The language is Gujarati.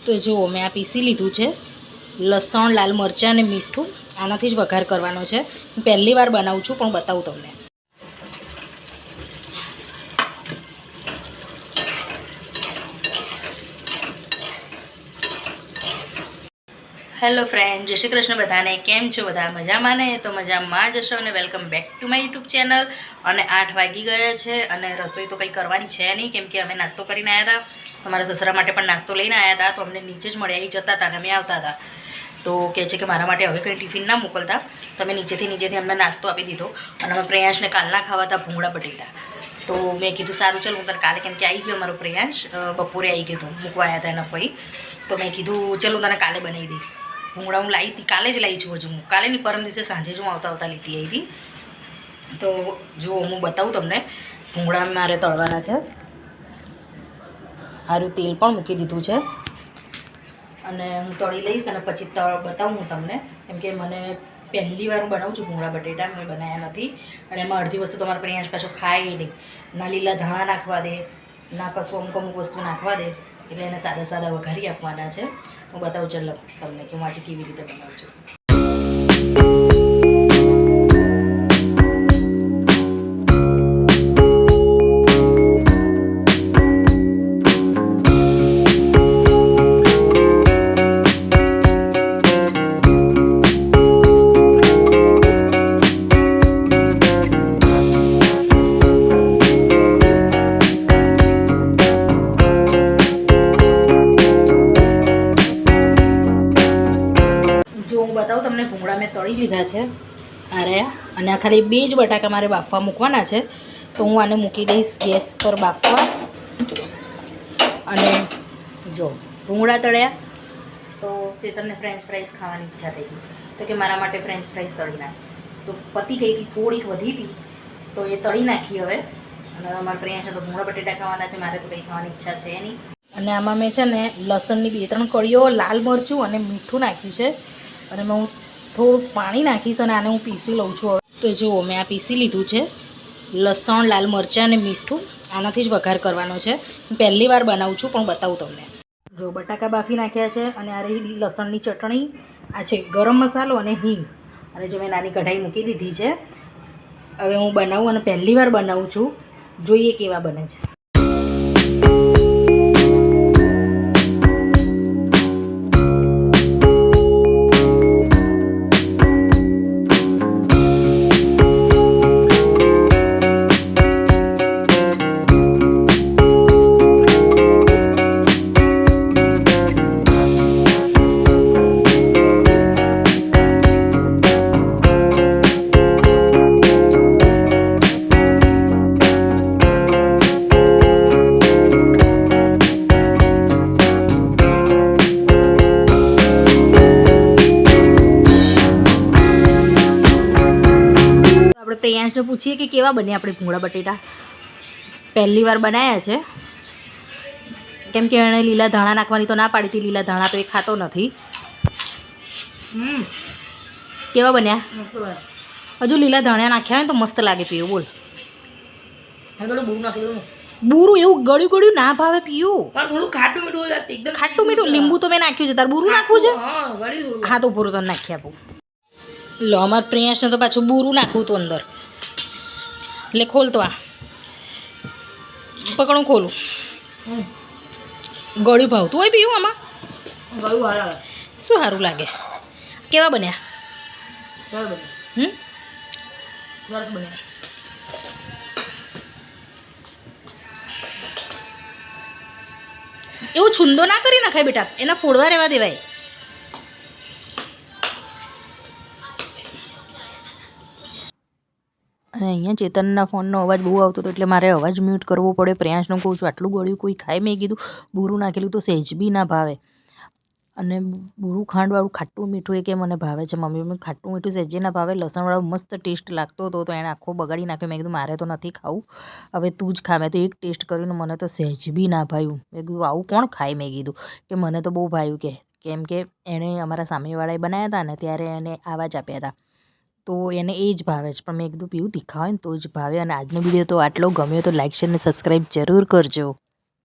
તો જુઓ મેં આ પીસી લીધું છે લસણ, લાલ મરચાં અને મીઠું. આનાથી જ વઘાર કરવાનો છે. હું પહેલી વાર બનાવું છું પણ બતાવું તમને. હેલો ફ્રેન્ડ, જય શ્રી કૃષ્ણ બધાને. કેમ છો બધા? મજામાં ને? તો મજામાં જ હશો અને welcome back to my YouTube channel. અને 8 વાગી ગયા છે અને રસોઈ તો કંઈ કરવાની છે નહીં, કેમ કે અમે નાસ્તો કરીને આવ્યા હતા. તમારા સસરા માટે પણ નાસ્તો લઈને આવ્યા હતા. તો અમને નીચે જ મળી જતા હતા અને અમે આવતા હતા. તો કહે છે કે મારા માટે હવે કંઈ ટિફિન ના મોકલતા, તમે નીચેથી અમને નાસ્તો આપી દીધો. અને અમે પ્રેયાંશને કાલના ખાવા હતા ભૂંગળા બટેટા. તો મેં કીધું સારું ચાલ હું તને કાલે, કેમ કે આવી ગયો મારો પ્રેયાંશ, બપોરે આવી ગયો હતો, મૂકવા આવ્યા હતા એના ફઈ. તો મેં કીધું ચલો હું તને કાલે બનાવી દઈશ. ભૂંગળા હું લાવી હતી, કાલે જ લાવી છું. હજુ હું કાલે નહીં, પરમ દિવસે સાંજે જ હું આવતા લીધી આવી હતી. તો જો હું બતાવું તમને, ભૂંગળા મારે તળવાના છે. સારું તેલ પણ મૂકી દીધું છે અને હું તળી લઈશ અને પછી બતાવું હું તમને, કેમ કે મને પહેલી વાર હું બનાવું છું ભૂંગળા બટેટા, મેં બનાવ્યા નથી. અને એમાં અડધી વસ્તુ તમારા પ્રિયાંશ પાછો ખાય નહીં. ના લીલા ધાણા નાખવા દે, ના કશું અમુક વસ્તુ નાખવા દે, એટલે એને સાદા સાદા વઘારી આપવાના છે. હું બતાવું ચાલો તમને કે હું આજે કેવી રીતે બનાવું છું. બતાવું તમને, ભૂંગળા મેં તળી લીધા છે આ રહ્યા. અને આ ખાલી 2 જ બટાકા મારે બાફવા મૂકવાના છે. તો હું આને મૂકી દઈશ ગેસ પર બાફવા. અને જો ભૂંગળા તળ્યા તો તે તમને ફ્રેન્ચ ફ્રાઈસ ખાવાની ઈચ્છા થઈ ગઈ, તો કે મારા માટે ફ્રેન્ચ ફ્રાઈસ તળી નાખ. તો પતી ગઈ હતી, થોડીક વધી હતી તો એ તળી નાખી હવે. અને અમારા પ્રિયાંશ તો ભૂંગળા બટેટા ખાવાના છે, મારે તો કંઈ ખાવાની ઈચ્છા છે નહીં. અને આમાં મેં છે ને લસણની 2-3 કળીઓ, લાલ મરચું અને મીઠું નાખ્યું છે. અને હું થોડું પાણી નાખીશ અને આને હું પીસી લઉં છું હવે. તો જુઓ મેં આ પીસી લીધું છે લસણ, લાલ મરચાં અને મીઠું. આનાથી જ વઘાર કરવાનો છે. હું પહેલી વાર બનાવું છું પણ બતાવું તમને. જો બટાકા બાફી નાખ્યા છે અને આ રહી લસણની ચટણી, આ છે ગરમ મસાલો અને હિંગ. અને જો મેં નાની કઢાઈ મૂકી દીધી છે. હવે હું બનાવું અને પહેલી વાર બનાવું છું, જોઈએ કેવા બને છે. પ્રિયાંશને પૂછીએ કે કેવા બને આપણે ભૂંગળા બટેટા. પહેલી વાર બનાવ્યા છે, કેમ કે એણે લીલા ધાણા નાખવાની તો ના પાડી હતી. લીલા ધાણા તો એ ખાતો નથી. કેવા બન્યા? હજુ લીલા ધાણા નાખ્યા હોય તો મસ્ત લાગે પીવું. બોલ, બુરું એવું ગળ્યું ના ભાવે પીવું. થોડું ખાટું મીઠું, એકદમ ખાટું મીઠું. લીંબુ તો મેં નાખ્યું છે, તાર બુરું નાખવું છે? હા તો બુરું તો નાખી આપું. લો, અમારે પ્રિયાંશને તો પાછું બુરું નાખવું હતું અંદર. એટલે ખોલતો, આ પકડું ખોલું. ગળ્યું ભાવતું હોય પીવું આમાં? ગળ્યું સારું શું સારું લાગે? કેવા બન્યા? સરસ બન્યા. એવું છુંદો ના કરી નાખાય બેટા, એના ફોડવા રહેવા દેવાય. અને અહીંયા ચેતનના ફોનનો અવાજ બહુ આવતો હતો એટલે મારે અવાજ મ્યુટ કરવો પડે. પ્રેયાંશને કહું છું આટલું ગળ્યું કોઈ ખાય? મેં કીધું બુરું નાખેલું તો સહેજ બી ના ભાવે. અને બુરું ખાંડવાળું ખાટું મીઠું એ કે મને ભાવે છે મમ્મી. ખાટું મીઠું સહેજે ના ભાવે. લસણવાળું મસ્ત ટેસ્ટ લાગતો હતો તો એને આખો બગાડી નાખ્યો. મેં કીધું મારે તો નથી ખાવું, હવે તું જ ખા. મેં તો એક ટેસ્ટ કર્યું, મને તો સહેજ બી ના ભાવ્યું. મેં કીધું આવું કોણ ખાય? મેં કીધું કે મને તો બહુ ભાવ્યું, કેમ કે એણે અમારા સામેવાળાએ બનાવ્યા હતા ને ત્યારે એને આવા જ આપ્યા હતા. તો એને એ જ ભાવે છે. પણ મેં કીધું પીવું તીખા હોય ને તો જ ભાવે. અને આજનો વિડીયો તો આટલો ગમ્યો તો લાઈક, શેર અને સબસ્ક્રાઈબ જરૂર કરજો.